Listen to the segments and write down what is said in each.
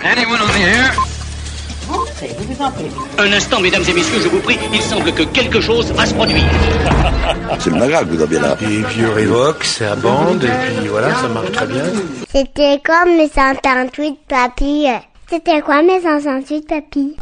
anyone on the air? Un instant, mesdames et messieurs, je vous prie, il semble que quelque chose va se produire. C'est le Nagra que vous avez là. Et puis Revox, c'est à bande, et puis voilà, ça marche très bien. C'était comme mes 138 papy. C'était quoi mes 138 papy?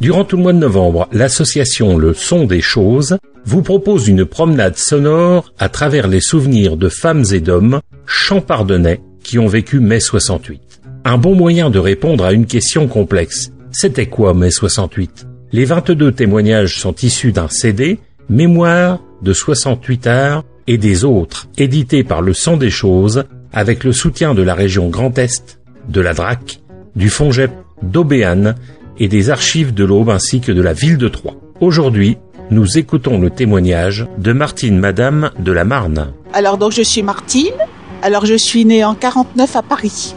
Durant tout le mois de novembre, l'association Le Son des Choses vous propose une promenade sonore à travers les souvenirs de femmes et d'hommes champardonnais qui ont vécu mai 68. Un bon moyen de répondre à une question complexe. C'était quoi mai 68? Les 22 témoignages sont issus d'un CD, Mémoire de 68 arts et des autres, édité par Le Son des Choses, avec le soutien de la région Grand Est, de la DRAC, du FONGEP, d'Aubéane et des archives de l'Aube ainsi que de la ville de Troyes. Aujourd'hui, nous écoutons le témoignage de Martine Madame de la Marne. Alors donc je suis Martine, alors je suis née en 49 à Paris.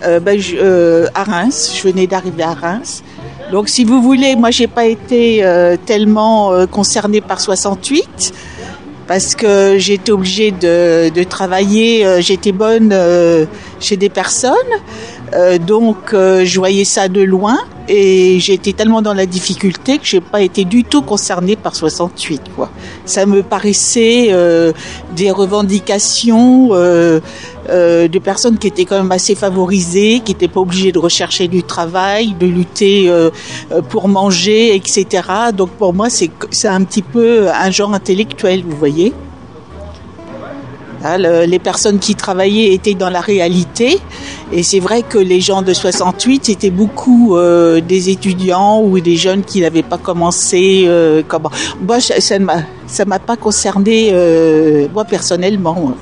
À Reims, je venais d'arriver à Reims. Donc si vous voulez, moi j'ai pas été tellement concernée par 68 parce que j'étais obligée de travailler, j'étais bonne chez des personnes, donc je voyais ça de loin et j'étais tellement dans la difficulté que j'ai pas été du tout concernée par 68 quoi. Ça me paraissait des revendications de personnes qui étaient quand même assez favorisées, qui n'étaient pas obligées de rechercher du travail, de lutter pour manger, etc. Donc pour moi c'est un petit peu un genre intellectuel, vous voyez. Les personnes qui travaillaient étaient dans la réalité et c'est vrai que les gens de 68 c'était beaucoup des étudiants ou des jeunes qui n'avaient pas commencé moi ça m'a pas concerné moi personnellement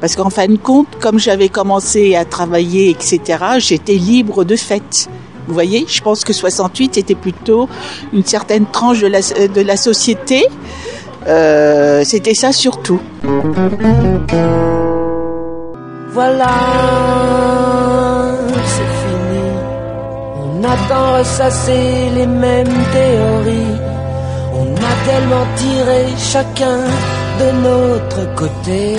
parce qu'en fin de compte comme j'avais commencé à travailler etc j'étais libre de fait. Vous voyez, je pense que 68 était plutôt une certaine tranche de la société. C'était ça surtout. Voilà, c'est fini. On a tant ressassé les mêmes théories. On a tellement tiré chacun de notre côté.